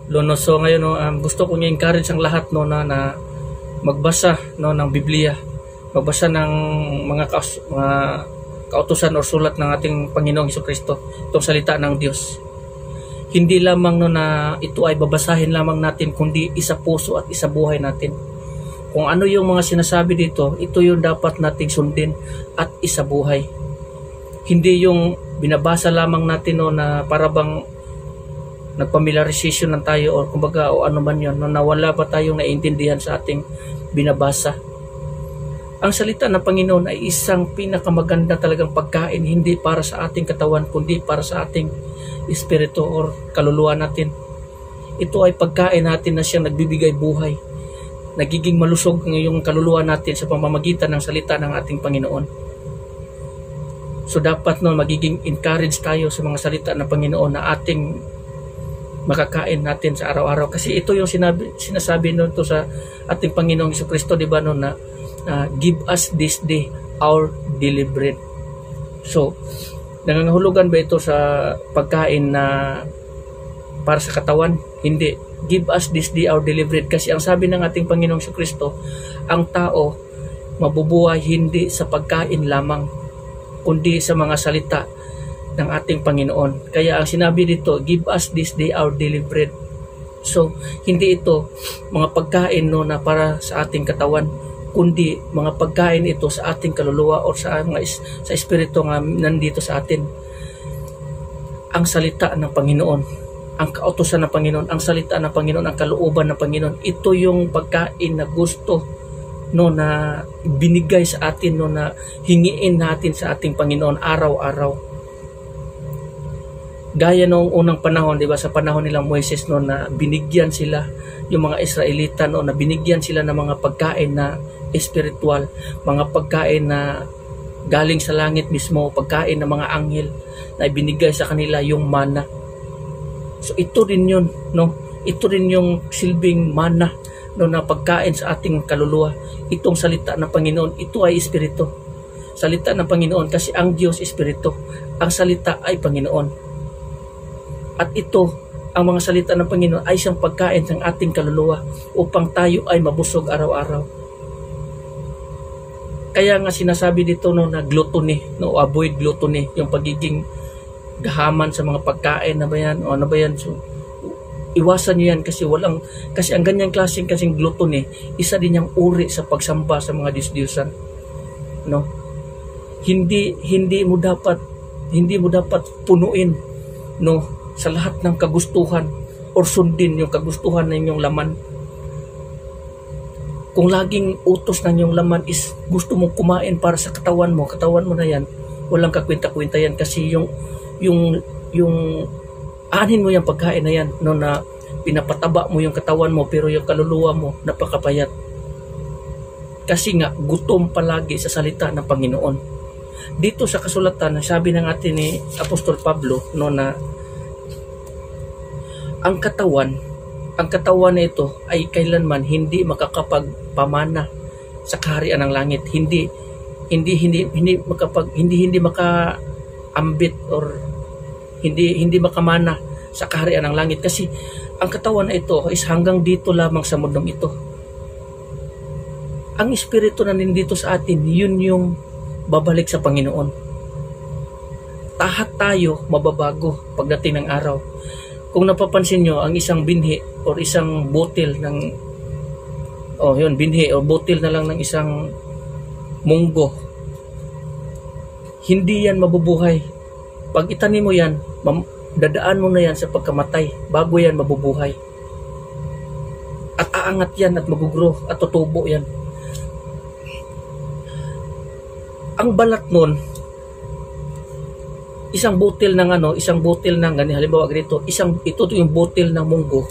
Lono. So ngayon no, gusto kong i-encourage ang lahat no na magbasa no ng Biblia, magbasa ng mga kautusan o sulat ng ating Panginoong Hesukristo, itong salita ng Diyos. Hindi lamang no na ito ay babasahin lamang natin, kundi isa puso at isa buhay natin. Kung ano yung mga sinasabi dito, ito yung dapat nating sundin at isa buhay. Hindi yung binabasa lamang natin no na para bang nagpamilyarisasyon lang tayo o kumbaga o ano man yun, no, nawala pa tayong naiintindihan sa ating binabasa. Ang salita ng Panginoon ay isang pinakamaganda talagang pagkain, hindi para sa ating katawan, kundi para sa ating espiritu o kaluluwa natin. Ito ay pagkain natin na siyang nagbibigay buhay. Nagiging malusog yung kaluluwa natin sa pamamagitan ng salita ng ating Panginoon. So dapat no, magiging encourage tayo sa mga salita ng Panginoon na ating makakain natin sa araw-araw, kasi ito yung sinasabi nun to sa ating Panginoong Hesukristo, di ba no, na give us this day our daily bread. So nangangahulugan ba ito sa pagkain na para sa katawan? Hindi. Give us this day our daily bread, kasi ang sabi ng ating Panginoong Hesukristo, ang tao mabubuhay hindi sa pagkain lamang, kundi sa mga salita ng ating Panginoon. Kaya ang sinabi dito, give us this day our daily bread. So, hindi ito mga pagkain no, na para sa ating katawan, kundi mga pagkain ito sa ating kaluluwa o sa espiritu nga nandito sa atin. Ang salita ng Panginoon, ang kautusan ng Panginoon, ang salita ng Panginoon, ang kalooban ng Panginoon, ito yung pagkain na gusto no, na binigay sa atin no, na hingiin natin sa ating Panginoon araw-araw. Gaya noong unang panahon, di ba, sa panahon nila Moises no, na binigyan sila yung mga Israelita no, na binigyan sila ng mga pagkain na espiritual, mga pagkain na galing sa langit mismo, pagkain ng mga anghel na ibinigay sa kanila, yung mana. So ito rin yun, no? Ito rin yung silbing mana no, na pagkain sa ating kaluluwa. Itong salita ng Panginoon, ito ay espiritu. Salita ng Panginoon, kasi ang Diyos espiritu, ang salita ay Panginoon. At ito, ang mga salita ng Panginoon ay isang pagkain ng ating kaluluwa upang tayo ay mabusog araw-araw. Kaya nga sinasabi dito no, na gluttony, no, avoid gluttony, yung pagiging gahaman sa mga pagkain na ba yan, o ano ba yan. So, iwasan nyo yan, kasi ang ganyang klaseng kasing gluttony, isa din yung uri sa pagsamba sa mga Diyos-Diyosan. No? Hindi mo dapat punuin no, sa lahat ng kagustuhan or sundin yung kagustuhan ng inyong laman. Kung laging utos ng inyong laman is gusto mong kumain para sa katawan mo na yan, walang kakwenta-kwenta yan, kasi yung anin mo yung pagkain na yan no, na pinapataba mo yung katawan mo pero yung kaluluwa mo napakapayat. Kasi nga gutom palagi sa salita ng Panginoon. Dito sa kasulatan, sabi ng atin ni Apostol Pablo no, na ang katawan na ito ay kailanman hindi makakapagpamana sa kaharian ng langit. Hindi makaambit or hindi makamana sa kaharian ng langit, kasi ang katawan na ito is hanggang dito lamang sa mundong ito. Ang espiritu na nandito sa atin, yun yung babalik sa Panginoon. Lahat tayo mababago pagdating ng araw. Kung napapansin nyo, ang isang binhi or isang botil ng binhi o botil na lang ng isang munggo, hindi yan mabubuhay. Pag itanim mo yan, dadaan mo na yan sa pagkamatay bago yan mabubuhay. At aangat yan at magugrow at tutubo yan. Ang balat nun, isang butil ng ganyan, halimbawa ganito, ito yung butil ng munggo,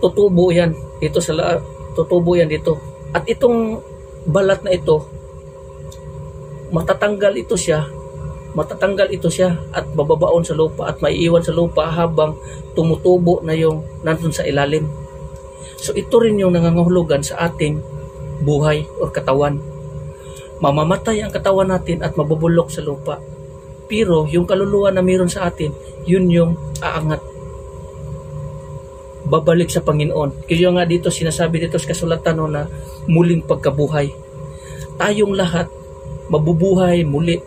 tutubo yan dito tutubo yan dito, at itong balat na ito matatanggal ito siya at bababaon sa lupa at maiiwan sa lupa habang tumutubo na yung nandun sa ilalim. So ito rin yung nangangahulugan sa ating buhay o katawan. Mamamatay ang katawan natin at mabubulok sa lupa. Pero yung kaluluwa na mayroon sa atin, yun yung aangat. babalik sa Panginoon. Kaya nga dito sinasabi dito sa kasulatan no, na muling pagkabuhay. Tayong lahat mabubuhay muli.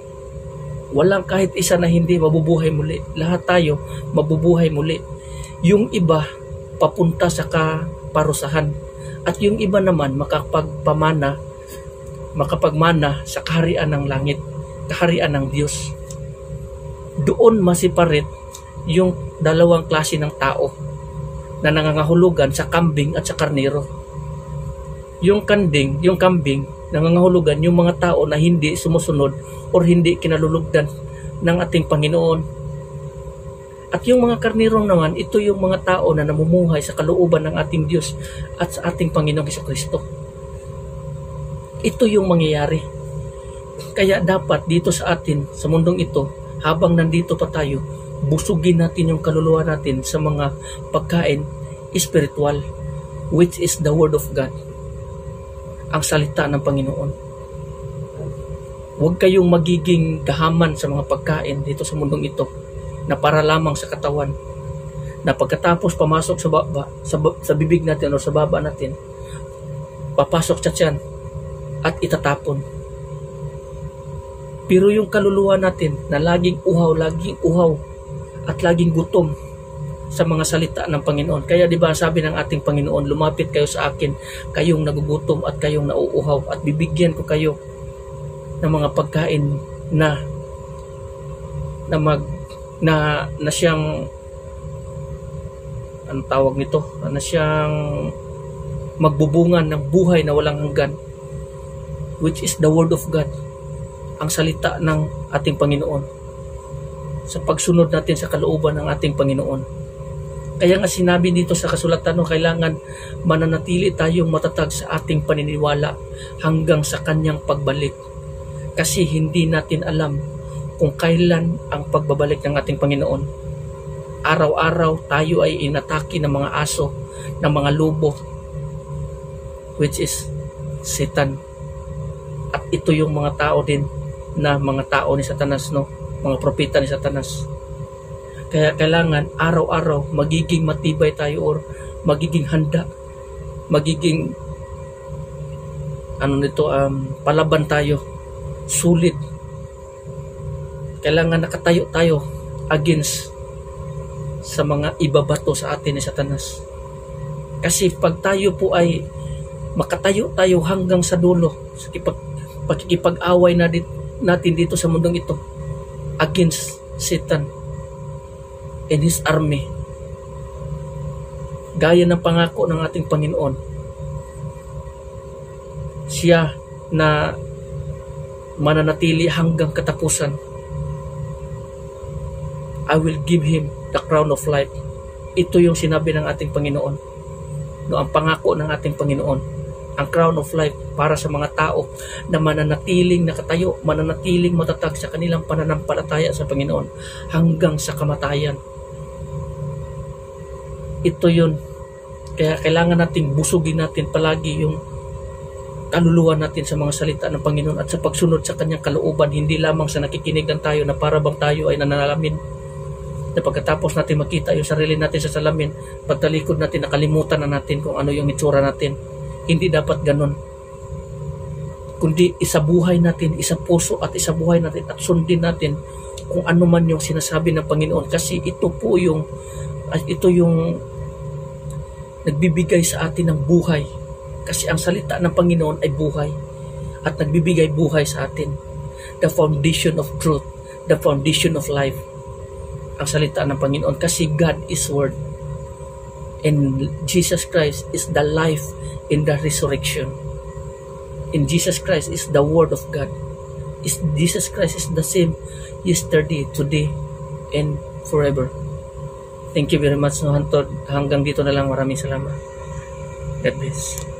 Walang kahit isa na hindi mabubuhay muli. Lahat tayo mabubuhay muli. Yung iba papunta sa kaparusahan at yung iba naman makapagmana sa kaharian ng langit, kaharian ng Diyos. Doon masiparit yung dalawang klase ng tao na nangangahulugan sa kambing at sa karnero. Yung kambing, nangangahulugan yung mga tao na hindi sumusunod o hindi kinalulugdan ng ating Panginoon. At yung mga karnero naman, ito yung mga tao na namumuhay sa kalooban ng ating Diyos at sa ating Panginoong Hesukristo. Ito yung mangyayari. Kaya dapat dito sa atin, sa mundong ito, habang nandito pa tayo, busugin natin yung kaluluwa natin sa mga pagkain spiritual, which is the Word of God, ang salita ng Panginoon. Huwag kayong magiging gahaman sa mga pagkain dito sa mundong ito na para lamang sa katawan, na pagkatapos pamasok sa bibig natin o sa baba natin, papasok sa tiyan at itatapon. Pero yung kaluluwa natin na laging uhaw at laging gutom sa mga salita ng Panginoon. Kaya di ba sabi ng ating Panginoon, lumapit kayo sa akin, kayong nagugutom at kayong nauuhaw, at bibigyan ko kayo ng mga pagkain na siyang anong tawag nito? Na siyang magbubungan ng buhay na walang hanggan, which is the Word of God, ang salita ng ating Panginoon, sa pagsunod natin sa kalooban ng ating Panginoon. Kaya nga sinabi dito sa kasulatan, kailangan mananatili tayong matatag sa ating paniniwala hanggang sa kanyang pagbalik. Kasi hindi natin alam kung kailan ang pagbabalik ng ating Panginoon. Araw-araw tayo ay inatake ng mga aso, ng mga lobo, which is Satan. At ito yung mga tao din na mga tao ni Satanas, no? Mga propeta ni Satanas. Kaya kailangan araw-araw magiging matibay tayo or magiging handa, magiging palaban tayo, sulit. Kailangan nakatayo tayo against sa mga ibabato sa atin ni Satanas. Kasi pag tayo po ay makatayo tayo hanggang sa dulo sa pagkikipag-away natin dito sa mundong ito against Satan and his army, gaya ng pangako ng ating Panginoon, siya na mananatili hanggang katapusan. I will give him the crown of life. Ito yung sinabi ng ating Panginoon, no, ang pangako ng ating Panginoon, ang crown of life para sa mga tao na mananatiling nakatayo, mananatiling matatag sa kanilang pananampalataya sa Panginoon hanggang sa kamatayan. Ito yun. Kaya kailangan nating busugin natin palagi yung kaluluwa natin sa mga salita ng Panginoon at sa pagsunod sa kanyang kalooban, hindi lamang sa nakikinig lang tayo na para bang tayo ay nananalamin, na pagkatapos natin makita yung sarili natin sa salamin, pagtalikod natin nakalimutan na natin kung ano yung itsura natin. Hindi dapat ganun, kundi isabuhay natin, isapuso at isabuhay natin at sundin natin kung ano man yung sinasabi ng Panginoon, kasi ito yung nagbibigay sa atin ng buhay, kasi ang salita ng Panginoon ay buhay at nagbibigay buhay sa atin. The foundation of truth, the foundation of life, ang salita ng Panginoon, kasi God is Word and Jesus Christ is the life in the resurrection. In Jesus Christ is the Word of God. Jesus Christ is the same yesterday, today, and forever. Thank you very much, no, Hantod. Hanggang dito na lang. Maraming salamat. God bless.